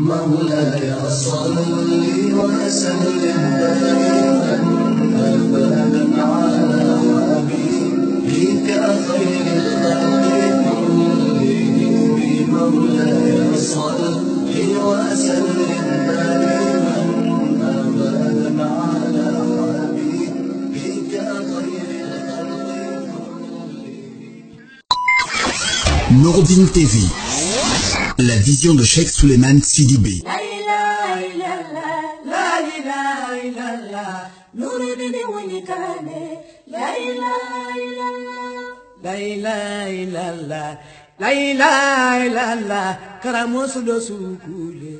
مولاي صل وسلم دائما أبدا على حبيبك خير الخلق كلهم. مولاي صل وسلم دائما أبدا على حبيبك خير الخلق كلهم. Nouroudine TV, la vision de Cheikh Souleymane Sidibé. La ilaha illallah, la ilaha illallah, karamosulo sukule.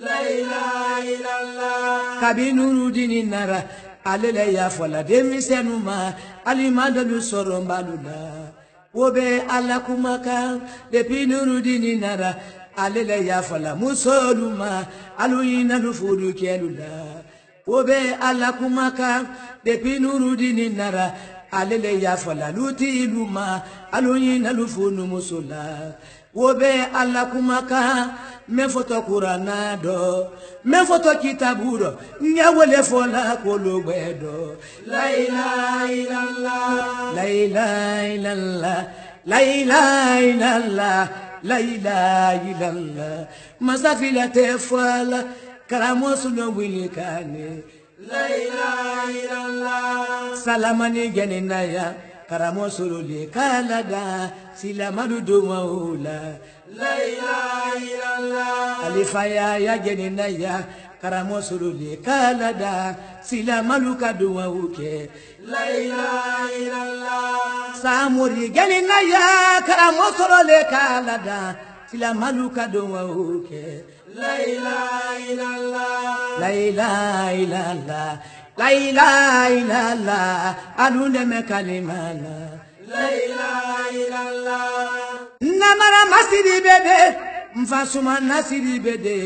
La ilaha illallah, kabinurudini nara, alele ya fola demisenuma, alimadalu sorombalula. Wobe alakumaka, depinurudini nara, alele ya fola musoluma, aluyina lufudu kelula. Wobe alakumaka, depinurudini nara, alele ya fola luti iluma aluyina lufunu musula. Wobe alakumaka mefoto kuranado mefoto kitaburo nyawele fola kologwedo. La ilaha illallah, la ilaha illallah, la ilaha illallah, la ilaha illallah, masafila tefola karamosulo wilikane. La ilaha illallah, salamani geninaya karamosulu li kalada silamadu dumaula. La ilaha illallah, alifaya ya geninaya karamosulu li kalada silamalu kaduwauke. La ilaha illallah, samuri geninaya karamosulu li kalada silamalu kaduwauke. La ilaha illallah, la ilaha illallah, la ilaha illallah, adunde me kalimana. La ilaha illallah, namara masiri bede, mfasuma nasiri bede,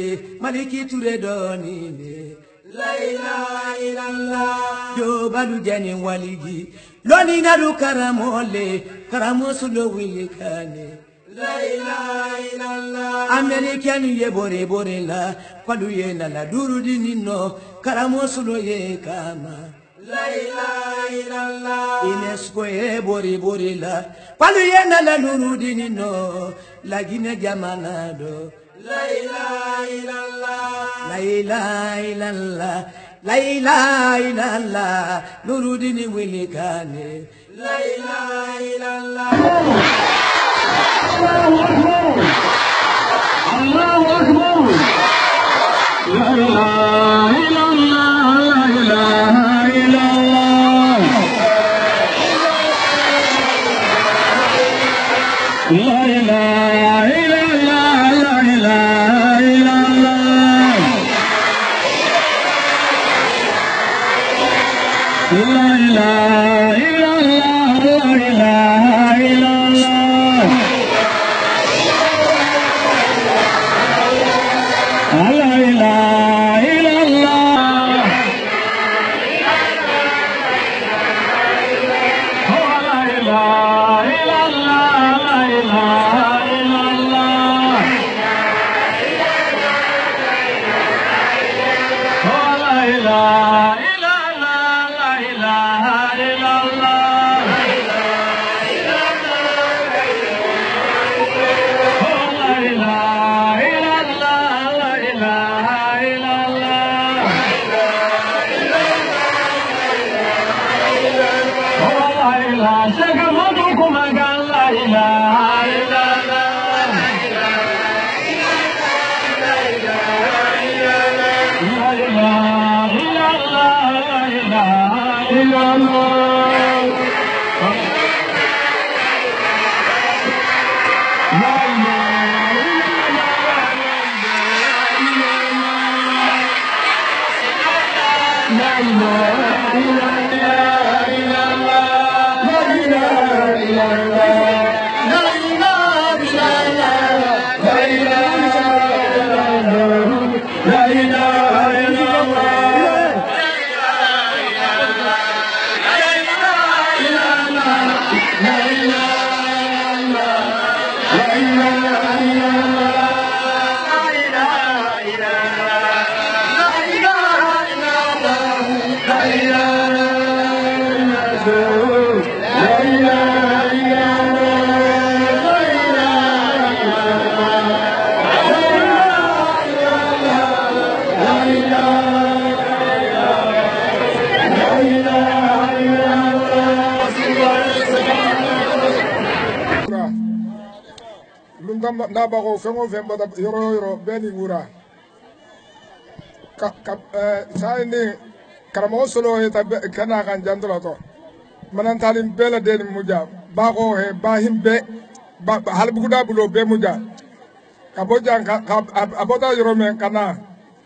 maliki ture donine. La ilaha illallah, do balu jani waligi, loni nalu karamole, karamosulo wilikane. La ilaha illallah, American ye bore bore la, kwalu ye na la durudini no, karamosulo ye kama. La ilaha illallah, UNESCO ye bore bore la, kwalu ye na la durudini no, la gine jamanado. La ilaha illallah, la ilaha illallah, la ilaha illallah, durudini wilikane. La ilaha illallah. Allahu Akbar, Allahu Akbar, la ilaha illallah, la ilaha illallah, la ilaha illallah, la ilaha illallah, la ilaha illallah, la ilaha illallah. La ilaha illallah, oh la ilaha illallah, la ilaha illallah, oh la ilaha illallah, la ilaha illallah, oh la ilaha Nabago fengo femba yoro beni wura sai ni karamo solo eta kana kan jandolo to manan talim bela den muja bago he bahim be halbuda bulo be muja kaboja aboda yoro men kana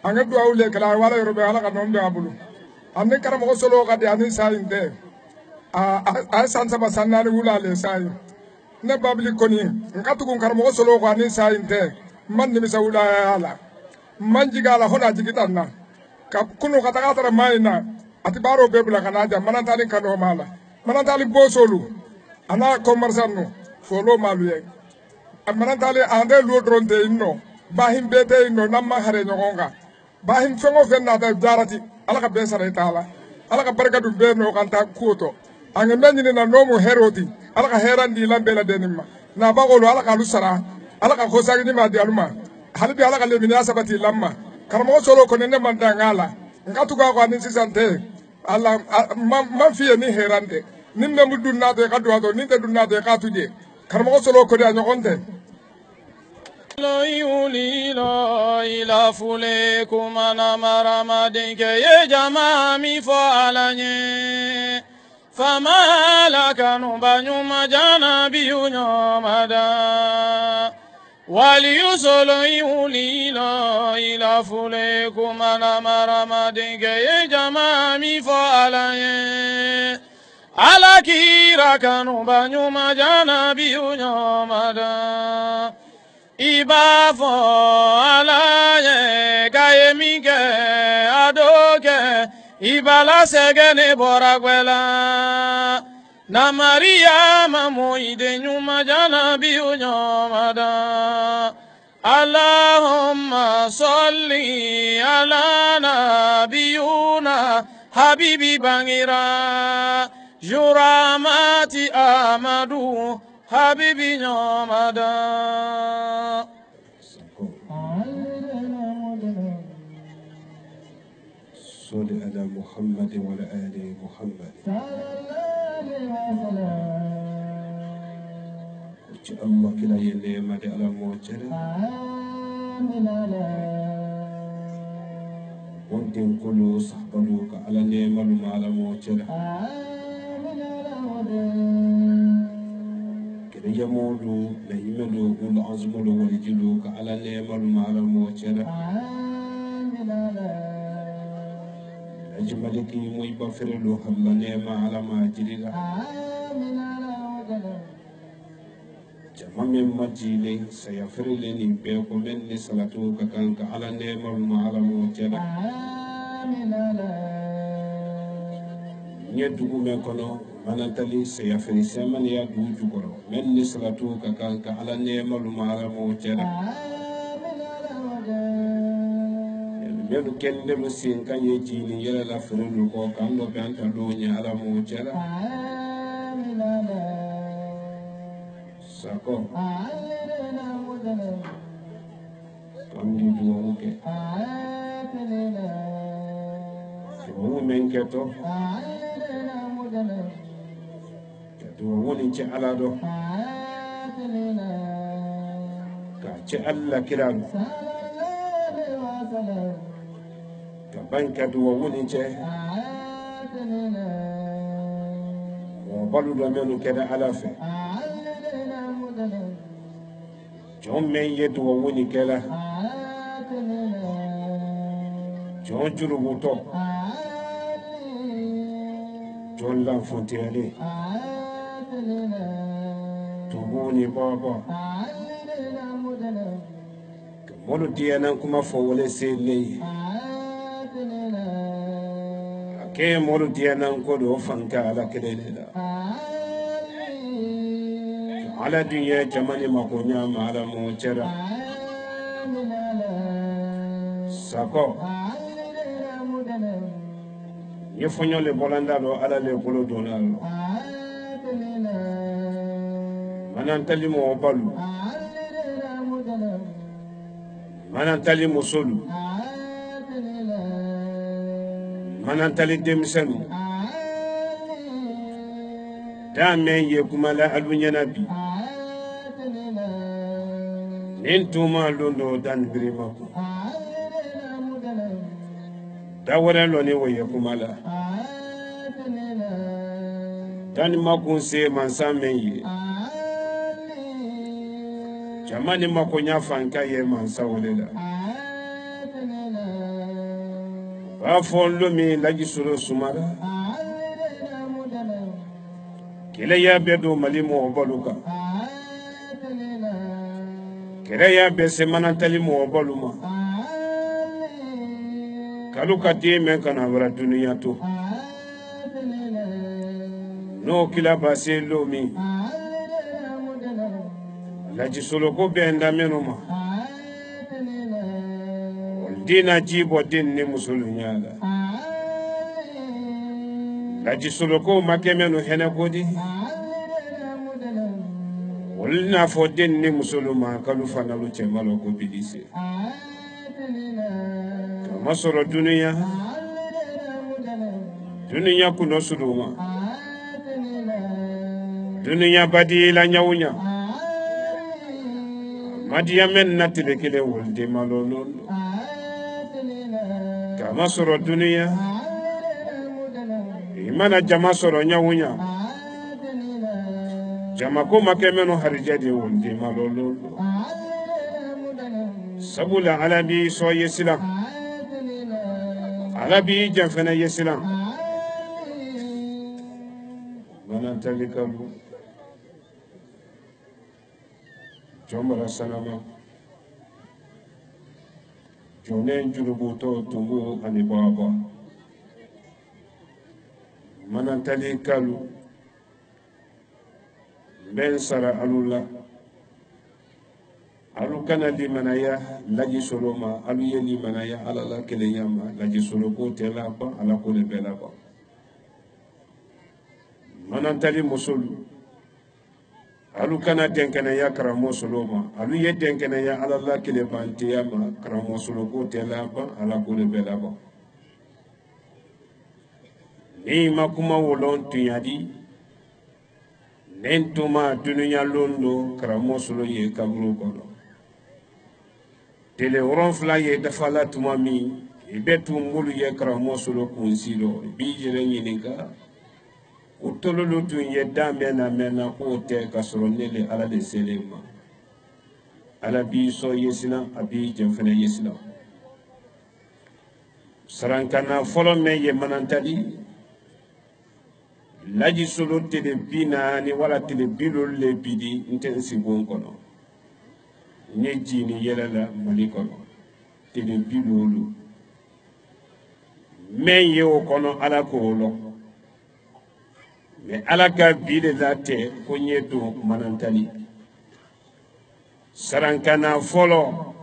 anga do awle kala wala yoro be ala kan nombe abulu amne karamo solo kadi anin sai de a sansa basanani wula le sai ne babli koni ngatugo karamo solo ko anin sai de man ni misawula ala manjiga la hoda jigitanna ka kuno kata kata maina ati baro bebula kanaja manantali kano mala manantali bosolu ana commerçant folo malu ye manantali ande lu dronte inno bahim bete inno namma hare nyogonga bahim fengo fenna da jarati ala ka besara taala ala ka barkatu be no kanta kuoto ange menni na nomu heroti ala ka herandi lambela denimma na bagolo ala ka lusara ala ka khosagi ni ma di aluma halbi ala ka lemina sabati lamma karamo solo ko nene manda ngala ngatuga ko anin sisante ala man fiye ni herande nimme mudunna to ka duwato ninte dunna to ka tuje karamo solo ko da nyogonte lo yuli lo ila fule kumana marama dinke ye jama mi fo alanye fama la kanu banyuma jana biyunyo mada wali solo yuli lo ila fule kumana marama dinke ye jama mi fo alanye ala kira kanu banyuma jana biyunyo mada iba fo alaye kayemike adoke ibala segene boragwela na Maria mamoide nyuma jana biu nyomada Allahumma salli ala nabiyuna habibi bangira juramati amadu habibi nyomada صل على محمد وعلى آل محمد الله كلا يلي مدى على موجر وانتم كل صحبروك على نيمال على موجر كلا يمولو ليملو كل عزملو ولجلوك على نيمال على موجر أجملكي موي بفرلو حبلا نيما على ما جريلا جمع مجيلي سيفرلني بيكو مني صلاتو كانك على نيما على موجلا نيدو مكونو manantali seyafri semani ya duju koro menni salatu kakanka ala neema lumala mochera melu kende musin kanye jini yela la furu ko kando banta donya ala mochera sako kamdi duoke wo menketo woni ci ala do ka ci alla kiran ka banka do woni ci wo balu do menu keda ala fe jom men yedo woni kala jom juru buto jom la fontiere tubuni baba molu diyanan kuma fowole sele ake molu diyanan ko do fanka ala kedela ala dunya jamani makonya ma ala mo chera sako ye fonyo le bolanda lo ala le bolo donalo manantali mo balu manantali mo solu manantali demisanu dame ye kumala alunya nabi nintuma londo dan birima ko dawara lo ne waye kumala dan makun se mansame ye jamani makonya fanka ye mansawlela ba follo mi laji suro sumara kele ya bedo malimo baluka kele ya be semana talimo baluma kaluka ti men kana wara duniya to no kila base lomi laji solo ko be ndamenoma dina jibo din ni musulunyala laji solo ko makemenu hene kodi wolna fo din ni musuluma kalu fanalu chemalo ko bidise kama soro duniya kuno suluma duniya badi la nyawunya madiya men natile kele wolde malolo kama soro duniya imana jama soro nyawunya jama ko makemeno harijade wolde malolo sabula alabi so yesila alabi jamfana yesila mana talikalu jombara sanama jonen jurubuto tungu ani baba mana talikalu ben sara alula alu kana limanaya laji soloma alu ye limanaya alala kele yama laji soloko tela ba ala ko le bela ba manantali musulu alu kana denkana ya karamo soloma alu ye denkana ya alala kele banti yama karamo soloko tela ba ala ko le bela ba ni makuma wolon tuyadi nentuma dununya londo karamo solo ye kaburu kono tele ronfla ye dafala tuma mi ibetu mulu ye karamo solo kunsilo bijere nyininga utololo tun ye dambe na mena ko te kasoro nele ala de selema ala bi so yesina abi jemfene yesina sarankana folo me ye manantali laji solo tele bina ni wala tele bilo le bidi intensi bon kono nyeji ni yelela mali kono tele bilo lu men ye o kono ala ko lo me ala ka bide date ko nyeto manantali sarankana folo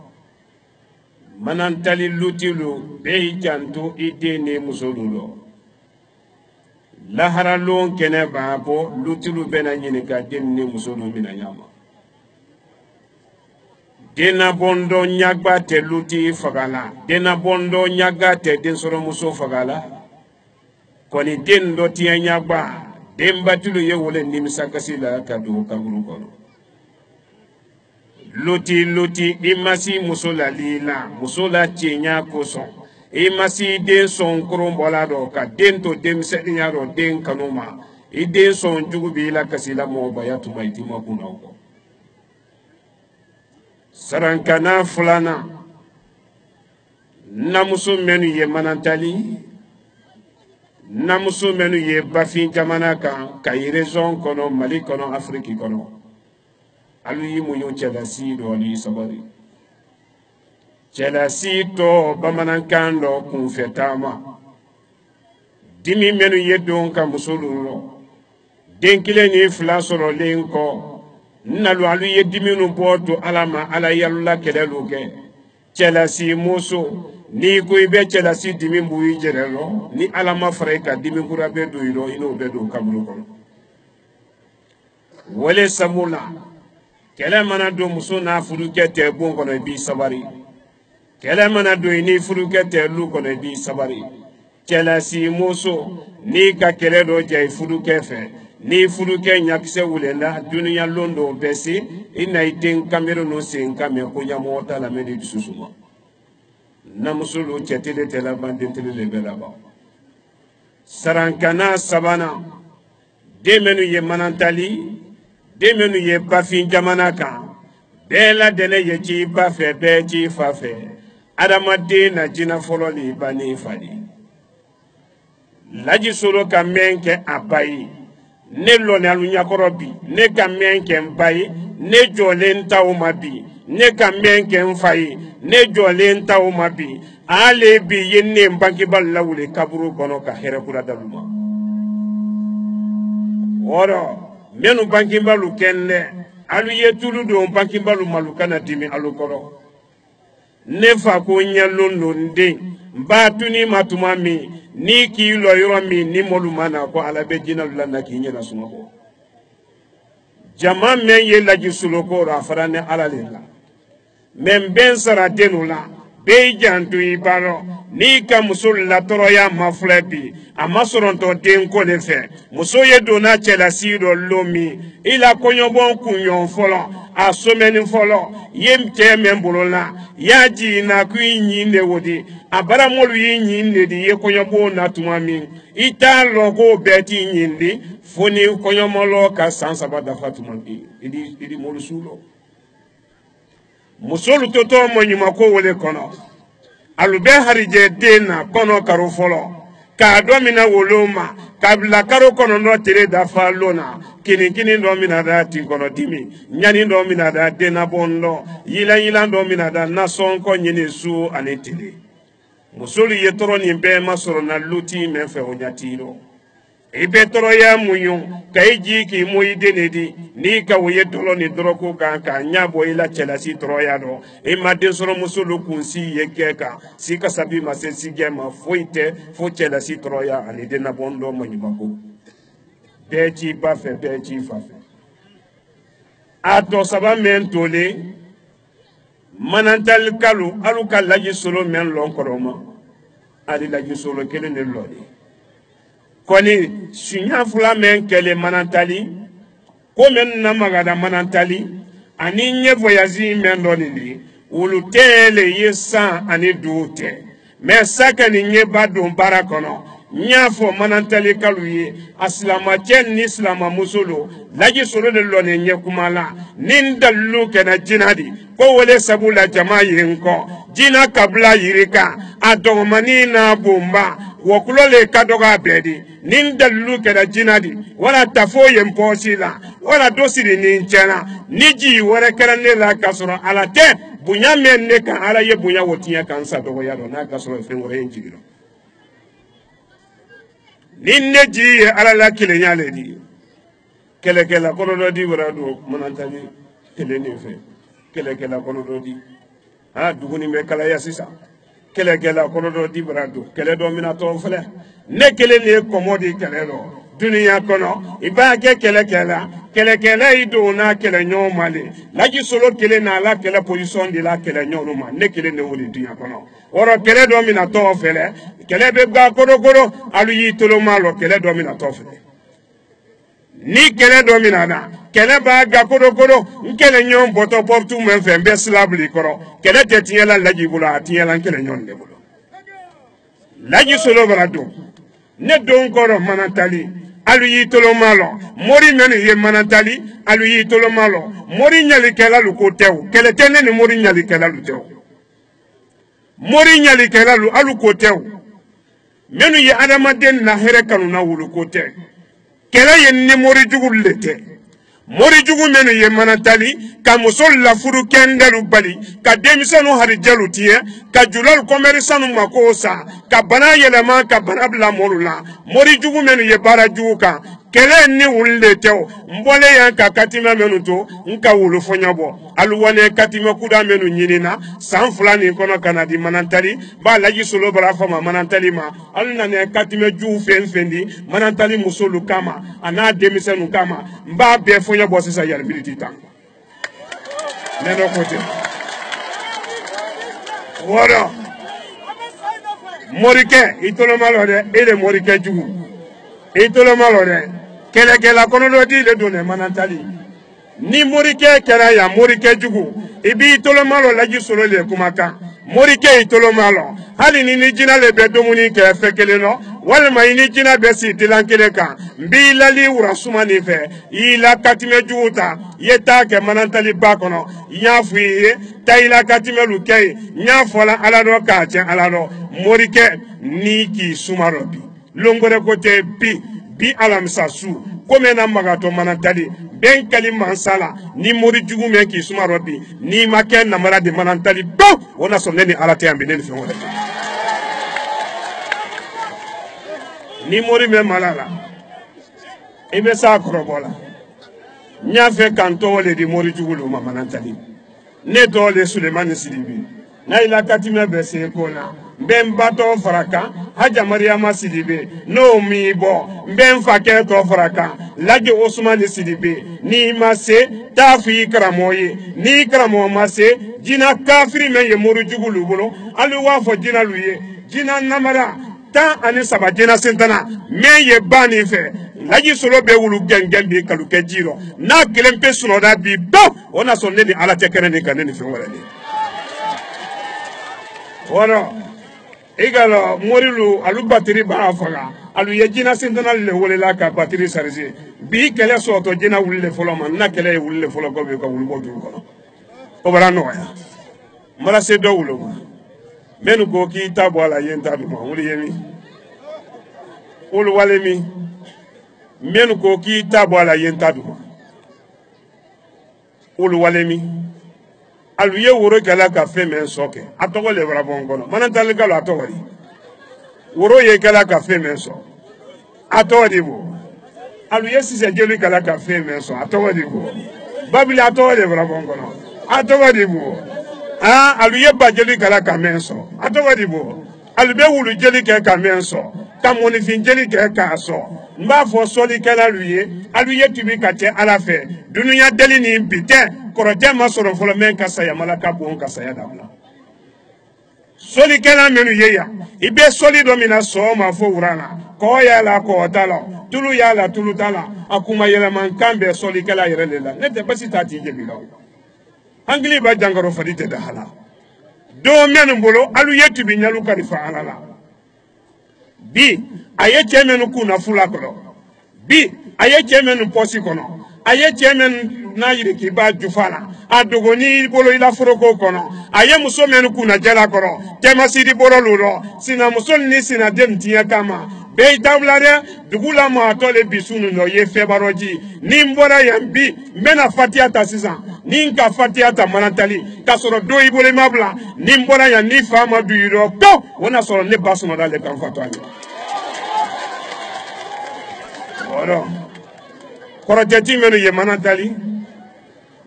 manantali lutilu be janto ide ne musolulo lahara lon kene babo lutilu bena nyini ka den ne musolu mina nyama dena bondo nyagba te luti fagala dena bondo nyaga te den soro muso fagala koni den do tiya nyagba den batilu ye wole nimisa kasila ka do kaburu kono luti imasi musola lila musola chenya koson imasi den son kurumbola do ka den to dem sedinya do den kanuma iden son jugubi la kasila mo bayatu baiti makuna ko sarankana fulana namuso menu ye manantali namuso menu ye bafin jamana kan kay raison kono mali kono afrique kono alu yi munyo chelasi do ali sabari chelasi to bamanan do kun fetama dimi menu ye don ka musulu denkile ni flasoro lenko nalu alu ye diminu boto alama ala yalla kelelu ke chelasi muso ni ko ibe chelasi dimi buyi jerelo ni alama freka dimi kura be do ino ino be do kabru ko wale samula kele mana do muso na furu ke te bon kono bi sabari kele mana do ni furu ke te lu kono bi sabari chelasi muso ni ka kele do jay furu ke fe ni furu ke nyakse wulenda dunya londo besi ina iten kamero no sen kame ko nyamo tala medi susuma na musulu chetele tela bande tele le belaba sarankana sabana demenu ye manantali demenu ye bafin jamana kan bela dene ye ci bafe be ci fafe adamade na jina folo li bani fadi laji solo ka menke abayi ne lone alu nyakorobi ne ka menke mbayi ne jole ntawo mabi ne ka menke mfayi ne jole ntawo mabi ale bi yenne mbanki ballawule kaburu kono ka here kura daluma oro menu banki balu kenne alu yetulu do banki balu malukana dimi alu koro ne fa ko nyalondo nde mbatuni matumami ni ki lo yoro mi ni molumana ko ala be jinal lana ki nyena sumako jama men ye laji suloko ra farane ala lela men ben sara denula be jantu ibaro ni ka musul la toroya maflebi amasoronto den ko le fe muso ye dona chela siro lomi ila konyobon kunyon folo asomeni folo yem teme mbolola yaji na kwinyi ne wodi abara molu yinyi ne di ye konyobon na tumami ita logo beti nyindi foni konyomolo ka sansaba da fatumandi idi molu sulo musolu toto monyuma ko wole kono alube harije dena kono karo folo ka domina woloma kabla karo kono no tere da falona kini domina da tin kono dimi nyani domina da dena bondo yila domina da nason ko nyene su anetele musolu yetoro ni be masoro na luti mefe onyatiro ibe toro ya munyo kaiji ki moide nedi ni ka woye tolo ni droko ka nyabo ila chelasi toro ya do e made soro musulu kunsi yekeka sika sabi masesi gema foite fo chelasi toro ya ani de na bondo monyimako beji bafe beji fafe ato saba men tole manantal kalu aluka laji solo men lonkoroma ali laji solo kele ne lodi koni sunya fula men kele manantali ko men na magada manantali ani nye voyage men donili ulu tele yesa ani dute me saka ni nye badon barakono nyafo manantali kaluye aslama chen ni islama musulu laji suru de lone nye kumala nindalu kena jinadi ko wole sabula jamaa yenko jina kabla yirika adogmani na bomba wokulole kadoga bedi nindalu kena jinadi wala tafo yemposila wala dosiri ninchena niji wala kerane la kasoro ala te bunya menne kan ala ye bunya wotiya kan sa dogo yado na kasoro fengore enjiro ninne ji ala la kile nyale di kele la kono do di wara do manantani kele ne fe kele la kono do di ha duguni me kala ya sisa kele la kono do di wara do kele do mina to fele ne kele ne komodi kele do dunia kono ibake kele ido na kele nyomale laji solo kele na la kele position de la kele nyoma ne kele ne woli dunia kono oro kele do mina to fele kele be gba koro alu yi tolo malo kele do mina to fele ni kele do mina na kele ba ga koro nkele nyom boto portu men fe be slabli koro kele tetinya la laji bula atinya la kele nyon de bulo laji solo barado ne don koro manantali alu yi tolo malo mori menu ye manantali alu yi tolo malo mori nyali kela lu ko tew kele tene ni mori nyali kela lu tew mori nyali kela lu alu ko tew menu ye adamaden na here kanu na wulu ko tew kele ye ni mori jugul lete mori jugu menu ye manantali ka musol la furu kendalu bali ka demisanu harijalu tie ka julal komerisanu makosa ka bana yelema ka bana bla molula mori jugu menu ye bara jugu ka kele ni wulle tew mbole yan ka katima menu to nka wulu fonyabo aluwane katima kuda menu nyinina san fulani kono kanadi manantali ba laji solo bara fama manantali ma aluna ne katima ju fendi manantali musulu kama ana demisenu kama mba be fonyabo sisa yalbiliti tan neno kote wora morike itolo malode ele morike jugu itolo malode kela kono do di le done manantali ni morike kera ya morike jugu ibi itolo malo laji solo le kumaka morike itolo malo hali ni jina le be domuni ke fekele no wal mai ni jina be si tilankele ka mbi lali urasuma ni fe ila katime juguta yeta ke manantali ba kono yafu ye tayila katime lu kay nyafola ala do ka che ala do morike ni ki sumarobi longore kote bi alamsa su kome na magato manantali ben kali mansala ni mori jugu men ki sumarobi ni maken na mara de manantali do ona sonne ni alate ambe ne fengo ni mori me malala ibe sa krobola nya fe kanto wole di mori jugu lu manantali ne dole Suleiman Sidibe na ila katima be se kona ben bato faraka haja Mariama Sidibe no mi bo ben fake to faraka laji Ousmane Sidibe ni mase tafi kramoye ni kramo mase jina kafiri men ye moru jugulu bolo alu wa fo jina luye jina namara ta ani saba jina sentana men ye bani fe laji solo be wulu gengem bi kaluke jiro na kelempe suno da bi do ona sonne ni ala tekere ni kaneni fe wala ni wala igalo morilu alu batiri ba afaga alu ye jina sentana le wole la ka batiri sarisi bi kele soto jina wulle folo man na kele wulle folo go be ko wulbo du ko o bara no ya mara se do wulo menu ko ki tabo ala yenta du mo wuli yemi ulu wale mi menu ko ki tabo ala yenta du ulu wale mi alu ye woro kala ka fe men soke atogo le bra bon kono manantali galo atogo di woro ye kala ka fe men so atogo di bo alu ye sise jeli kala ka fe men so atogo di bo babili atogo le bra bon kono atogo di bo alu ye ba jeli kala ka men so atogo di bo alu be wulu jeli ka men so tamoni fin jeli ka so mba fo soli kala luye alu ye tibi ka te ala fe dunuya deli ni bite korote masoro folo men ka saya malaka bon ka saya dabla soli kala menu yeya ibe soli domina so ma fo urana ko ya la ko talo tulu ya la tulu tala akuma yela man kambe soli kala yere la ne te basi tati je bilo angli ba jangaro fadite da hala do menu bolo alu ye tibi nyalu kalifa alala bi aye chemenu kuna fula kono bi aye chemenu posi kono aye chemenu na yiri ki ba jufala adogoni bolo ila foroko kono aye muso menu kuna jala kono tema sidi bolo lulo sina muso ni sina dem tiya kama be dawlare dugula ma tole bisunu no ye febaroji ni mbora yambi mena fatia ta sisan ni nka fatia ta manantali kasoro do ibole mabla ni mbora ya ni fama du yiro to wona soro ne basuma dale kan fatwani woro koroteti menu ye manantali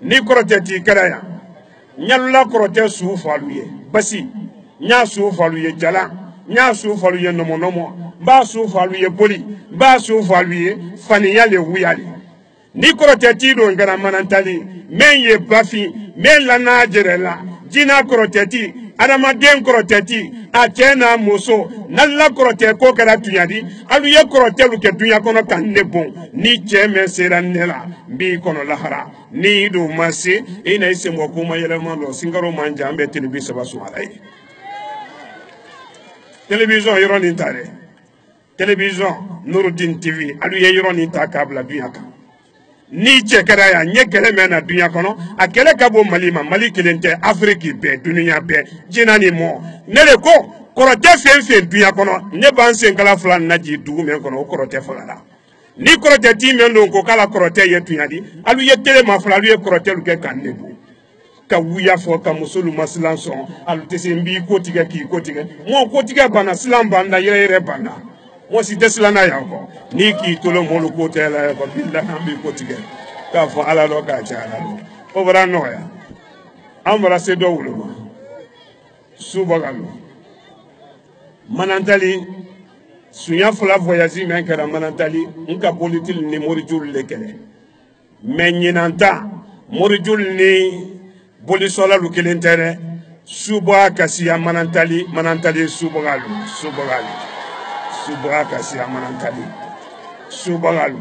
ni koroteti karaya nyalla korote su faluye basi nya su faluye jala nya su faluye nomo ba su faluye boli ba su faluye faniya le wuyali ni koroteti do ngara manantali men ye bafi men la najerela jina koroteti adama den koroteti atena muso nalla korote ko kala tuyadi alu ye korote lu ke dunya kono kan ne bon ni cheme sera nela bi kono lahara ni do masi ina ise mo ko mayele mando singaro manja ambe tinibi sabasu alai television yoro ni tare television Nuruddin TV alu ye yoro ni ta kabla dunya kan ni chekara ya nyekele mena dunya kono akele kabo malima mali kelente afriki be dunya be jinani mo nele ko korote fen dunya kono ne banse ngala fulan naji dugu men kono korote fulala ni korote ti men don ko kala korote ye dunya di alu ye tele ma fula alu ye korote lu ke kanne bu ka wuya fo ka musulu maslan son alu tese mbi ko tige ki ko tige mo ko tige bana slam banda yere bana mo si desla na ya ko ni ki to lo mo lu ko te la ko billahi am bi ko tige ka fo ala lo ka cha ala lo o bara no ya amara se do wulo subagalo manantali sunya fula voyage men kara manantali nka politique ni morijul le kele mais ñinanta morijul ni boli sola lu kelen tere suba kasiya manantali subagalu suba kasiya manantali subagalu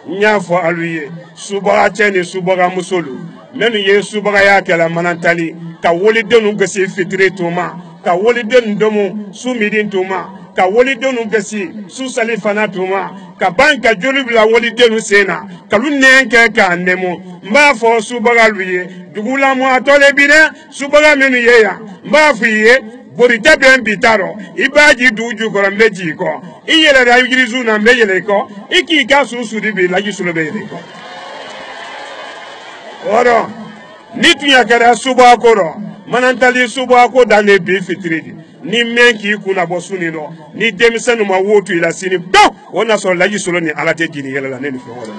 nyafo aluye subaga cheni subaga musolu menu ye subaga ya kala manantali ka woli denu gasi fitire tuma ka woli denu domu sumidin tuma ka woli denu gasi su salifana tuma ka banka joli bila woli denu sena ka lu nenke ka nemo mba fo subaga luye dugula mo atole bine subaga menu ye ya mba fiye borita ben bitaro ibaji duju ko meji ko iyele da yirizu na meyele ko iki ka susu di bi laji sulo be ko oro nitunya kara suba ko ro manantali suba ko dane bi fitridi ni menki kuna bosuni no ni demisanu ma wotu ila sini do wona so laji sulo ni alate jini yele la ne fi wala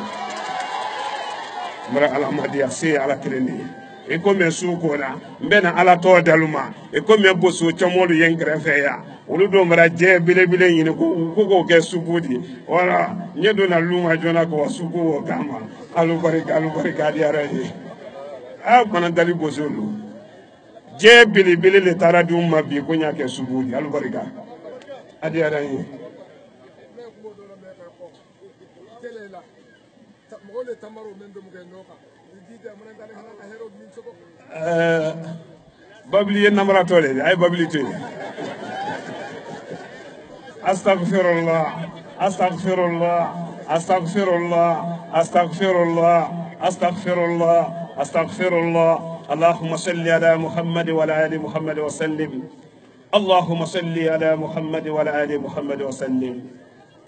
mara alamadi ase ala kireni e ko me su ko na mbena ala to daluma e ko me boso chamolu yengre fe ya olu do mara je bile bile yin ko ke subudi wala nyedo na luma jona ko suku wo kama alu barika diara ni a mana dali boso lu je bile bile le taradu ma bi ko nya ke subudi alu barika adiara ni babli yen namara tole ay babli te astaghfirullah astaghfirullah astaghfirullah astaghfirullah astaghfirullah astaghfirullah اللهم صل على محمد وعلى ال محمد وسلم اللهم صل على محمد وعلى ال محمد وسلم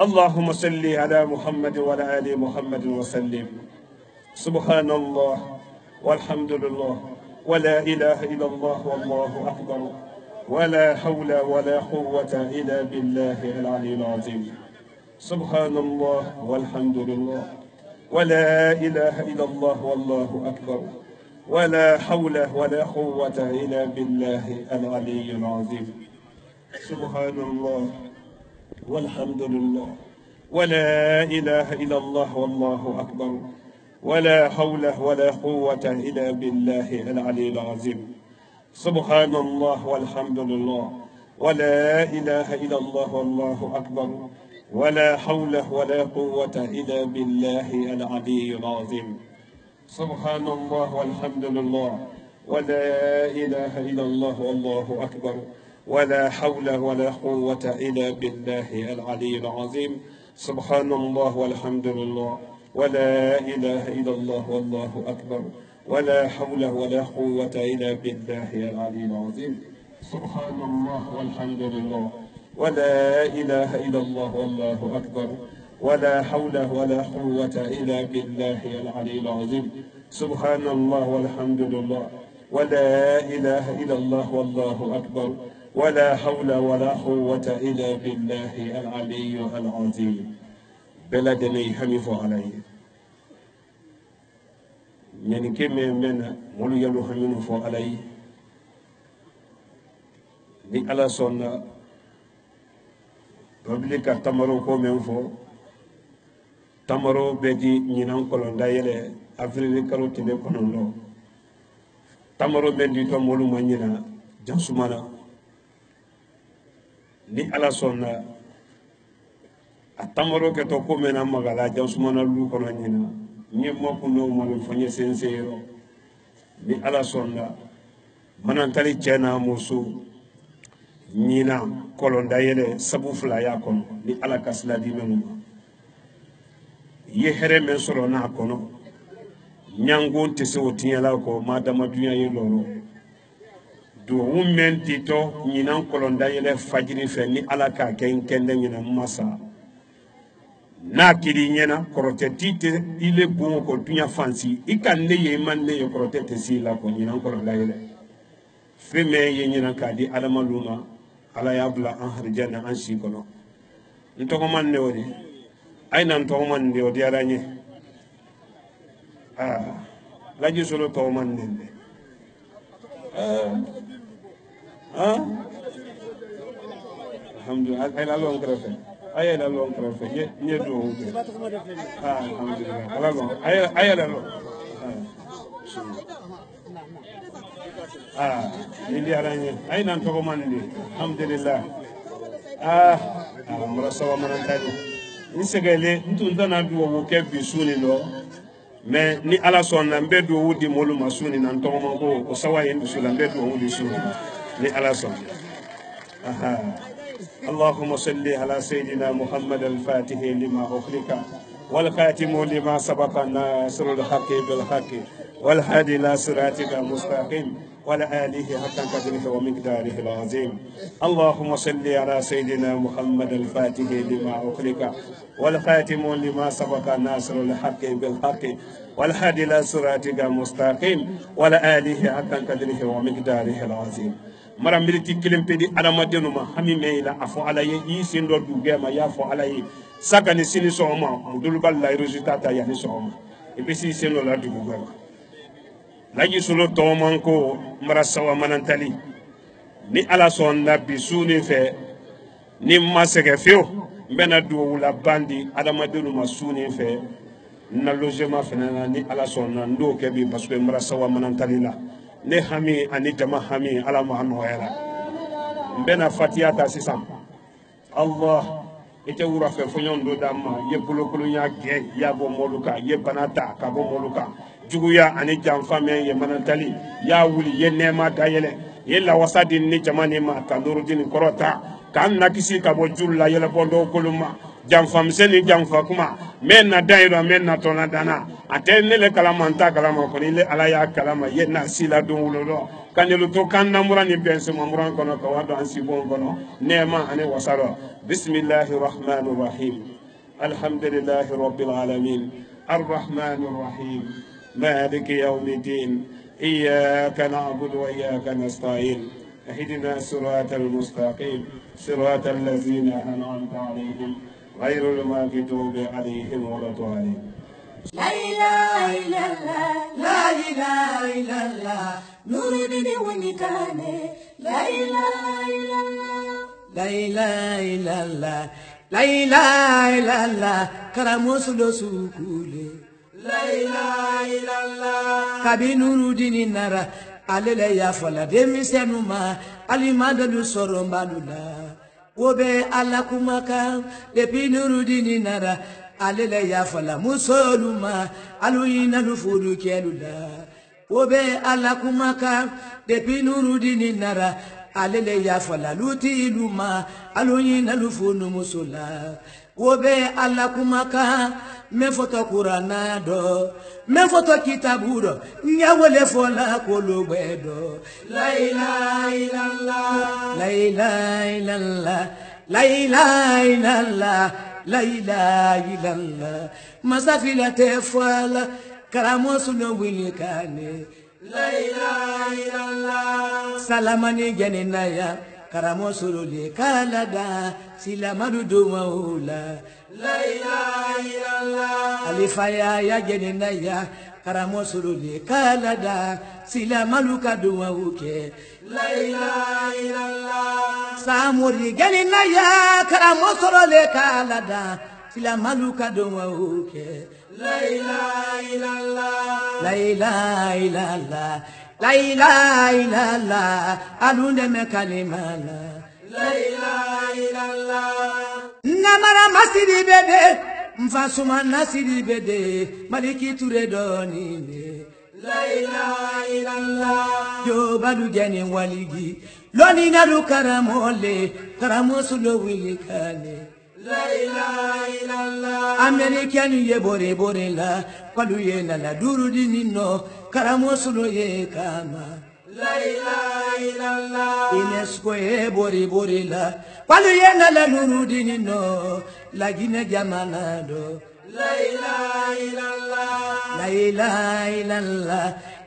اللهم صل على محمد وعلى ال محمد وسلم سبحان الله والحمد لله ولا إله إلا الله والله أكبر ولا حول ولا قوة إلا بالله العلي العظيم سبحان الله والحمد لله ولا إله إلا الله والله أكبر ولا حول ولا قوة إلا بالله العلي العظيم سبحان الله والحمد لله ولا إله إلا الله والله أكبر ولا حول ولا قوة إلا بالله العلي العظيم سبحان الله والحمد لله ولا إله إلا الله والله أكبر ولا حول ولا قوة إلا بالله العلي العظيم سبحان الله والحمد لله ولا إله إلا الله والله أكبر ولا حول ولا قوة إلا بالله العلي العظيم سبحان الله والحمد لله ولا إله إلا الله والله أكبر ولا حول ولا قوة إلا بالله العلي العظيم سبحان الله والحمد لله ولا إله إلا الله والله أكبر ولا حول ولا قوة إلا بالله العلي العظيم سبحان الله والحمد لله ولا إله إلا الله والله أكبر ولا حول ولا قوة إلا بالله العلي العظيم بلدني حميف عليه يعني كم من مولو يلو حمينو فو عليه ni ala sonna publika tamaro ko men fo tamaro bedi nyinan kolonda yele afrique karoti be konondo tamaro bendi to molu manyina jansumana ni ala sonna atamaro ke to ko mena magala jansumana lu kono nyina ni moko no mo fanye sensero ni ala sonna manantali cena musu ñina kolonda yele sabu fula ya kono ni ala kasla di menu ye here men soro na kono nyango te so tinyala ko madama dunya ye loro do wummen tito ñina kolonda yele fajiri fe ni ala ka ken kende ñina masa na kiri ñena korote tite ile bon ko dunya fansi ikande ye man ne yo korote te sila ko ñina kolonda yele feme ye ñina ka di adama luma ala yabla an harjana an sikono ntogoman ne woni ayna ntogoman de o diaranye laji solo togoman ne alhamdulillah ay la lon krefe ay la lon krefe ye do alhamdulillah ala lon ay la lon ni diaranye ayna ntogoman de alhamdulillah mara sawa manantali ni segele ntundana duwo wo ke bisuni lo mais ni ala sonna mbe do wudi molu masuni nan to mo ko o sawa yen bisula mbe do wudi suni ni ala sonna اللهم صل على سيدنا محمد الفاتح لما أخلق والخاتم لما سبق الناصر الحق بالحق والهادي إلى صراطك المستقيم وعلى آله حق قدره ومقداره العظيم اللهم صل على سيدنا محمد الفاتح لما أخلق والخاتم لما سبق الناصر الحق بالحق والهادي إلى صراطك المستقيم وعلى آله حق قدره ومقداره العظيم mara militi kilim pedi adamadenu ma hami meila afo alaye yi sindo dugema ya fo alaye saka ni sini soma mudul balla resultat ya ni soma e be si sino la dugema laji solo to manko mara sawa manantali ni ala son nabi suni fe ni masege fio mbena du wula bandi adamadenu ma suni fe na logement fenana ni ala son ndo kebi parce que mara sawa manantali la ne hami ani jama hami ala mahano yala mbena fatiyata sisam Allah ite wura fe fonyon do dama ye bulokulu nya ge ya bo moluka ye banata ka bo moluka juguya ani jamfa men ye manantali ya wuli ye nema dayele ye la wasadi ni jamani ma kanduru din korota kan nakisi ka bo julla yele bondo kuluma jamfa mseni jamfa kuma men na dairo men na tona dana atene le kalamanta kalama ko ile ala ya kalama ye na sila don wulo kanelu to kan namura ni bense mamuran kono ko wado ansi bon kono nema ane wasaro bismillahir rahmanir rahim alhamdulillahi rabbil alamin arrahmanir rahim maliki yawmiddin iyyaka na'budu wa iyyaka nasta'in اهدنا الصراط المستقيم صراط الذين أنعمت عليهم غير المغضوب عليهم ولا الضالين لا إله إلا الله لا إله إلا الله نور الدين ونكانه لا إله إلا الله لا إله إلا الله لا إله إلا الله كرم سلسوكولي لا إله إلا الله كبي نور الدين نرى alele ya fola demisenu ma alimadalu soro mbadula wobe ala kumaka depi nurudini nara alele ya fola musoluma aluyina lufudu kelula wobe ala kumaka depi nurudini nara alele ya fola luti luma aluyina lufudu musola wobe ala kumaka me foto Qur'ana do me foto kitabu do nyawole fola kologbe do la ilaha illallah la ilaha illallah la ilaha illallah la ilaha illallah masafila te fola karamo suno wilikane la ilaha illallah salamani genenaya karamo suruli kalada silamadu do maula la ilaha illallah alifaya ya jenina ya karamo suruli kalada sila maluka duwa uke la ilaha illallah samuri jenina ya karamo suruli kalada sila maluka duwa uke la ilaha illallah la ilaha illallah la ilaha illallah alunde mekalimala la ilaha illallah namara masiri bede mfasuma nasiri bede maliki ture doni la ilaha illallah yo badu geni waligi loni nalu karamole karamosulo wilikane la ilaha illallah american ye bore bore la kwalu ye na la duru dinino karamosulo ye kama la ilaha illallah UNESCO ye bori bori la kwalu ye na la nuru dinino la gine jamana do la ilaha illallah la ilaha illallah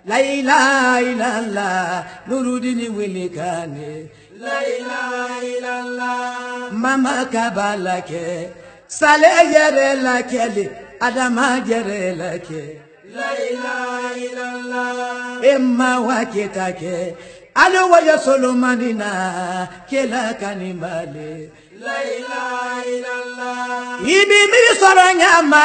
la ilaha illallah Nurudini Wilikane la ilaha illallah Mama Kabalake Sale Yere Lakele Adama Yere Lake la ilaha illallah Emma Waketake Alo Waya Solomanina Kela Kanimale la ilaha illallah Ibi mi soranyama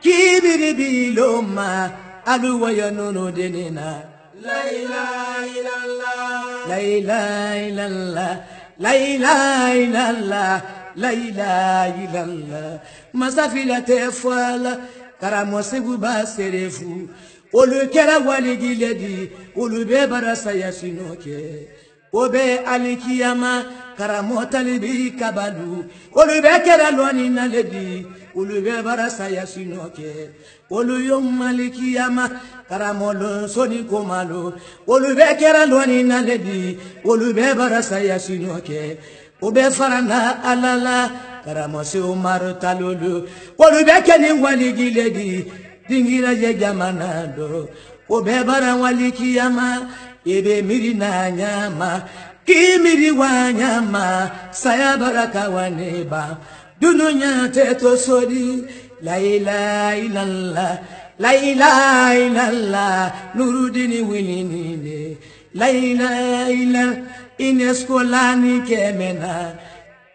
Kibiri biloma Alo Waya Nono Denina la ilaha illallah la ilaha illallah la ilaha illallah la ilaha illallah Masafila tefala Karamo seguba serefu Olu kera waligi ledi Olu be barasa yasinoke Obe alikiyama Karamo talibi kabalu Olu be kera lwani na ledi Olu be barasa yasinoke Olu yom alikiyama Karamo lonsoni komalo Olu be kera lwani na ledi Olu be barasa yasinoke Obe farana alala Karamo se Umar talulu Olu be keni waligi ledi Dingira je jamana do Obe bara walikiyama Ebe miri na nyama Kimiri wa nyama Saya baraka waneba Dununya teto sodi La ilaha illallah La ilaha illallah Nurudini Wilinine La ilaha illallah Ineskolani kemena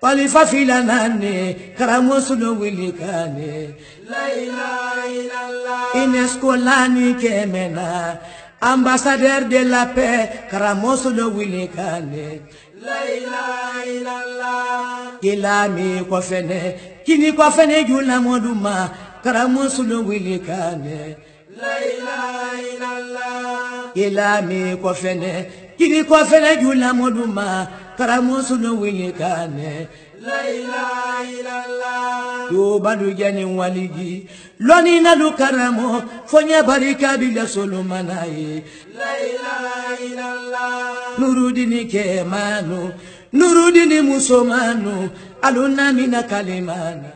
Palifa filanane Karamosulo Wilikane la ilaha illallah Ineskolani kemena Ambassadeur de la paix Karamosulo Wilikane la ilaha illallah Kilami kwa fene Kini kwa fene jula moduma Karamosulo Wilikane la ilaha illallah Kilami kwa fene Kini kwa fene jula moduma Karamosulo Wilikane la ilaha illallah Yo badu jani waligi Loni na lukaramo Fonya barika bila solomanaye la ilaha illallah Nurudini kemanu Nurudini musomanu Aluna mina kalimana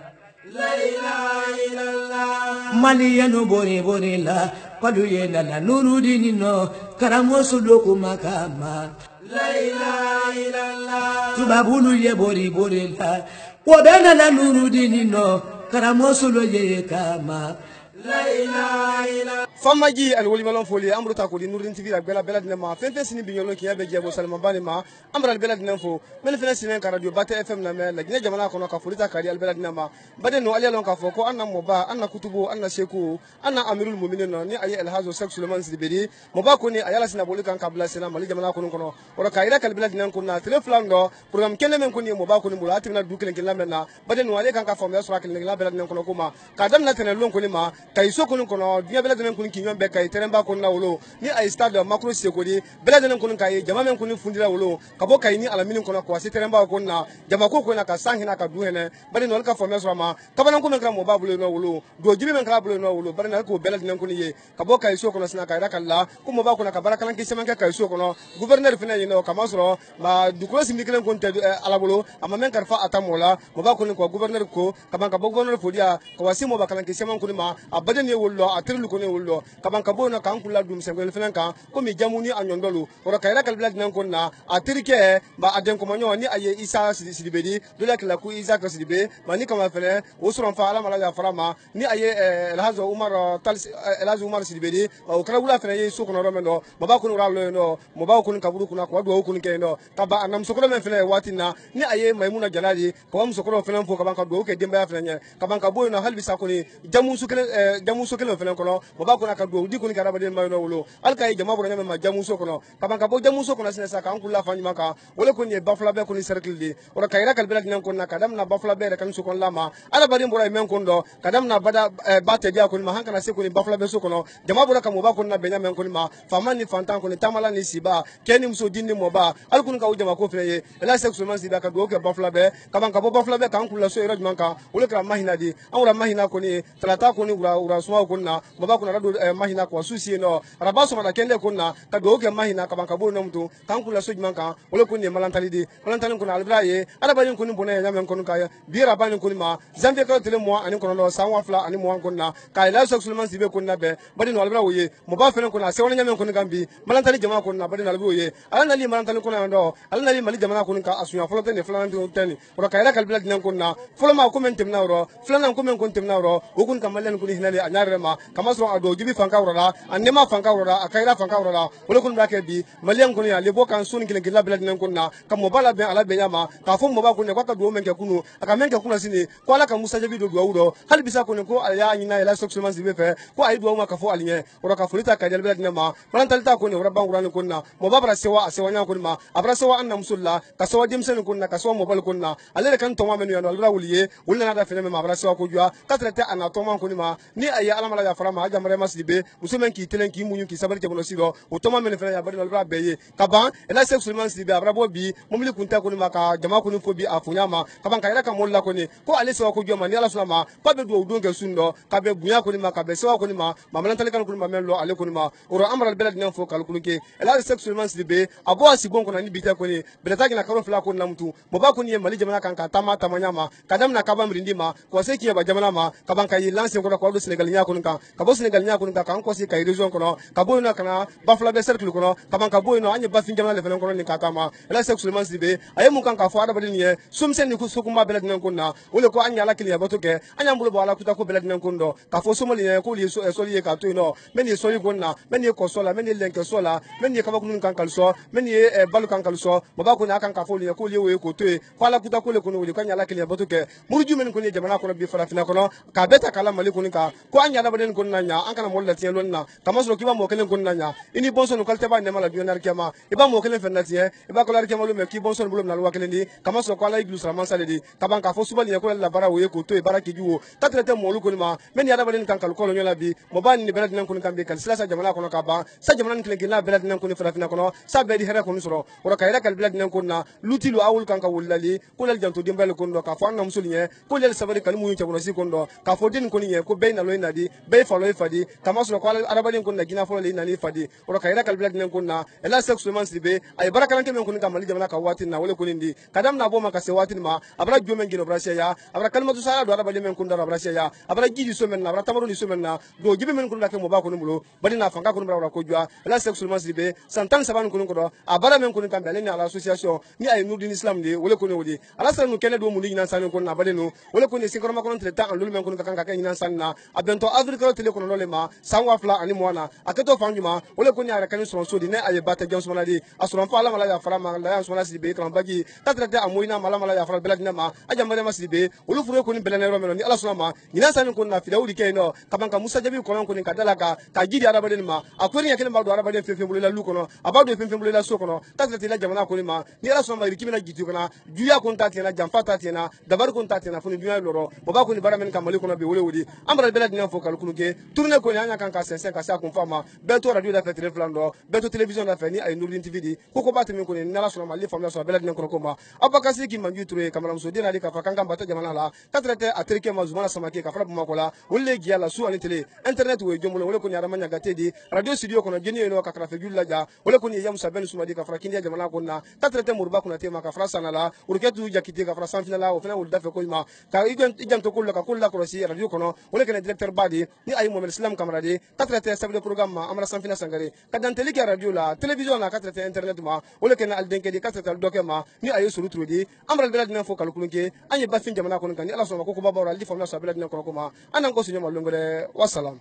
la ilaha illallah Maliyanu bore bore la Palu yena la Nurudini no Karamosulo kumakama la ilaha illallah Tubabulu ye bori bori la Wabena la Nurudini no Karamosulo ye kama la ilaha illallah Famaji and William Foli Amruta Kuli Nurudin TV Bella Bella Nema Fentes in Biolo Kiabe Jabo Salmabanima Amral Bella Nemfo Melfenes Radio Bate FM Name like Nejamana Konoka Fulita Kari Bella Nema Bade no Alia Lonka Foko Anna Moba Anna Kutubu Anna Sheku Anna Amirul Mumino ni Aya El Hazo Sexual Mansibedi Mobakuni Ayala Sinabolika Kabla Sena Malijamana Konokono or Kaira Kalbella Nankuna Teleflando Program Kelemen Kuni Mobakuni Mulatina Dukin Kilamena Bade no Alia Kanka from Yasrak in La Bella Nankonokuma Kadam Natan Lonkunima Kaiso Konokono Diabella Nankun Kinyambe Kai Teremba Kona Ulo ni I start the macro sekodi Bella Nankun Kai Jamaman Kuni Fundira Ulo Kaboka ni Alamin Kona Kwasi Teremba Kona Jamako Kona Kasangina Kaduene Bade no Alka from Yasrama Kabanankum Mobabu no Ulo do Jimmy Crablo no Ulo Banako Bella Nankuni Kaboka is Sokona Snaka Kumobakona Kabaraka Kisamaka Kaisokono Governor Fena Kamasro Ma Ducros Mikan Conte Alabolo Amaman Karfa Atamola Mobakon Governor Ko Kabanka Governor Fodia Kawasimo Bakan Kisaman Kunima Abadani Ulo Atrilu Ulo Kabankabona Kankula Dum Samuel Fenanka Komi Jamuni Anyondolu or Kairaka Black Nankona Atrike Ba Adem Komano ni Aye Isa Sidibedi Dula Kilaku Isa Kasibe Manika Mafene Usron Fala Malaya Farama ni Aye Elhazo Umar Tals Elhazo Umar Sidibedi Okrawula Fene Sokono Romano Mabakun Ralo no Mobakun Kabukuna Kwadu Kunkeno Kaba Anam Sokolo Fene Watina ni Aye Maimuna Janadi Kawam Sokolo Fene for Kabanka Boke Demba Fene Kabanka Boy no Halbisakuni Jamu Sokolo Fene Kono Mobakuna Kadu Dikun Karabadin Mano Alkai Jamabra Jamu Sokono Kabanka Bo Jamu Sokona Saka Ankula Fanimaka Olekuni Buffalo Bekuni Circle or Kaira Kalbela Nankona Kadamna Buffalo Bear Kansukon Lama Alabadin Bora Menkondo Kadamna Bada Bate Diakun Mahankana Sekuni Buffalo Besokono Jamabura Kamobakuna Benjamin Kunima Famani Fantan Kun Tamala Nisiba Kenim Sudini Moba Alkunka Ujama Kofre La Sexual Sibaka Doka Buffalo Bear Kabanka Buffalo Bear Kankula So Rajmanka Ulekra Mahinadi Aura Mahina Kuni Talata Kuni ka urasuma kunna baba kuna rado mahina ko susi no rabaso mada kende kunna ka do ke mahina ka banka bo namtu kan kula soji manka wala kunni malantali di malantali kuna albraye ala bayin kunni bonaya nyamen kun ka bira bayin kunni ma zambe ka tele mo ani kono sanwa fla ani mo kunna ka ila so sulman sibe kunna be badi no albra woye mo ba fene kunna se wala nyamen kunni gambi malantali jama kunna badi no albra woye ala nali malantali kunna ndo ala nali mali jama kunni ka asunya folo tene fla ndu tene wala ka ila kalbila dinan kunna folo ma ko men temna ro fla nan ko men kun temna ro o kun kamalen kunni hinale anyare ma kama so ado jibi fanka wala anema fanka wala akaira fanka wala wala kun ba ke bi malian kunni ya lebo kan sun kile gila bila dinan kunna ka mo bala be ala be yama ka fo mo ba kunni kwa ka do men ke kunu aka men ke kuna sini ko ala ka musa jabi do do wuro hal bisa kunni ko ya nyina ila sok sulman zibe fe ko ay do ma ka fo alinye wala ka fulita ka jalbila dinan ma malantal ta kunni wala bangurani kunna mo ba bara sewa nya kunni ma abra sewa anna musulla ka sewa jimsen kunna ka sewa mo bal kunna ale kan to ma men yo wala wuliye wala na da fene ma abra sewa ko jua ka trete ana to ma kunni ma ni ay ala mala ya fara ma jamare maslibe musumen ki telen ki munyu ki sabari ke bono siro o to ma men fene ya bari wala beye ka ban ela sok sulman zibe abra bo bi mo mili kunta kunni ma ka jama kunni fo bi afunya ma ka ban ka ila ka molla kunni ko ale sewa ko jua ma ni ala suna ma pa be do don ke sundo ka be bunya kunni ma ka be sewa kunni ma malantal kan kunni ma men lo ale kunni ma oro amra al belad nan fo kal kunni ke ela sok sulman zibe abo asigon kuna ni bita kunni belata gina karo fla kunni namtu mo ba kunni mali jamana kan ka tama tamanya ma kadam na kabam rindima ko se ki ba jamana ma ka ban ka yi lance ko ko do Senegal nya kunni ka bo Senegal nya kunni ka kan ko si ka region kono ka bo na kana ba fla be circle kono ka ban ka bo no anya ba fin jamana le felen kono ni ka tama ela sok sulman zibe ayi mun kan ka fo ada badin ye sumsen ni ku sukuma belad nan kunna wole ko anya la kiliya bato ke anya mbulo bala kuta ko belad nan kundo ka fo somali ye ko li so ye ka to no men ye so yi gonna men ye ko sola men ye lenke sola men ye ka ba kunun kan kalso men ye balu kan kalso mo ba ko na kan ka fo li ko li we ko to ko ala kuta ko le kono wole ko anya la kiliya bato ke murju men ko ni jamana ko bi fara fina kono ka beta kala mali ko ni ka ko anya la baden ko nanya an kana mo la tielo na kama so kiba mo kelen ko nanya ini bonso no kalte ba ne mala dionar kema iba mo kelen fenna tie iba ko la kema lo me ki bonso bulo na lo kelen di kama so ko ala iglu salaman sale di ka ban ka fo subali ko la bara we ko to bara ki juwo ta trete mo lu ko ni ma men ya da baden kan kal ko lo nyola bi mo ba ni belad nan ko kan be kal sila sa jamana kono ka ba sa jamana kelen gina belad nan ko ni fara fina kono sa be di hera ko ni soro wora ka ira kal belad nan ko na lutilu awul kan ka wullali ko lal janto dimbal ko ndo ka fo an musuliye ko lel sabari kal mu yunta bono si ko ndo ka fo din ko ni ko be na lo ina di be fa lo fadi kama so ko arabadin ko na gina fo le ina ni fadi wora ka ira kal belad nan ko na ela sak suleman sibe ay baraka nan ke men ko ni ka mali jamana ka watin na wole ko ni kadam na bo ma ka se watin ma abra jomen gino brasya ya abra kalmatu sala do arabadin men ko ndara brasya ya abra gidi so men na abra tamaro ni so men na do jibe men ko ndake mo ba ko ni mulo badi na fanga ko ni bra ko jua ela sak suleman sibe santan saban ko ni ko do abara men ko ni kambe ni ala association ni ay nurdin islam de wole ko ni wodi ala sa no kene do mu ni nan san ko na badi no wole ko ni sinkoro ma ko non treta an lulu men ko ni kan ka kan nan san na abento afrika tele ko no le ma sanwa fla ani mo na aketo fanjuma wole ko ni ara kan so so di ne ay bata jam so na di asuran fa mala ya fara ma la ya so na sibe kan bagi tatrete amoina mala ya fara belad ma ajamare ma sibe wolu fure ko ni belane ro men ni ala so ma ni nan san ko na fidawudi ke no kabanka musa jabi ko non ko ni kadala ka gidi arabade ma akori ya kele ma do arabade fefe mulo la lu ko no abado fefe mulo la so ko no tatrete la jamana ko ni ma ni ala so ma rikimi na gitu kana juya ko ta tena jamfa ta tena dabar ko ta tena funi juya loro baba ko ni baramen kamali ko no be wole wodi amra belad ni fo kal kunu ke tourner ko ni anya kan ka sense ka sa ko fama beto radio da fetre flando beto television da fe ni ay nurdin tv di ko bati min ko ni nala so ma li famla so belad ni ko ko ma abakasi ki manju ture kamara so dina di ka fa kan kan bata jamana la tatrete atrike ma zumana samake ka fara buma ko la wolle giya la su ani tele internet we jomulo wole ko ni aramanya gatedi radio studio ko no jeni no ka kra fe julla ja wole ko ni yam saben suma di ka fara kindia jamana ko na tatrete murba ko na tema ka fara sanala urketu jakite ka fara sanfina la o fena wol dafe ko ma ka igam to kullo ka kulla ko si radio ko no wole ken directeur badi ni ay mo islam kamara di tatrete sabde programme ma amara sanfina sangare ka dan tele ki radio la television la tatrete internet ma wole ken al denke di tatrete al doke ma ni ay suru trudi amra belad na fo kal kulunke anye bafin jamana ko kan ni ala so ma ko ba bawra li famla so belad na ko ma anan ko suñu ma longole wassalam.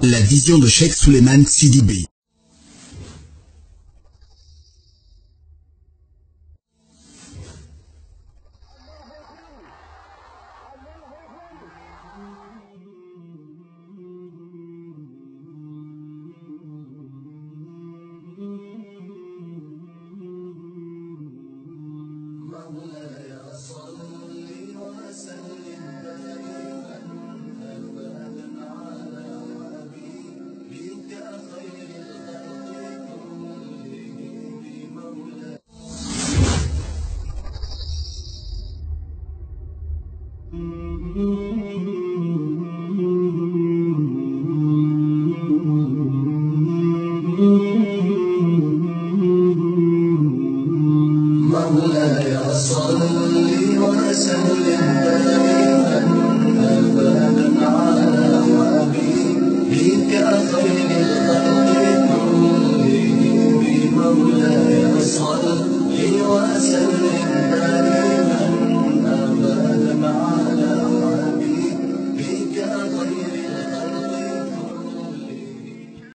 La vision de Cheikh Souleymane Sidibé. خير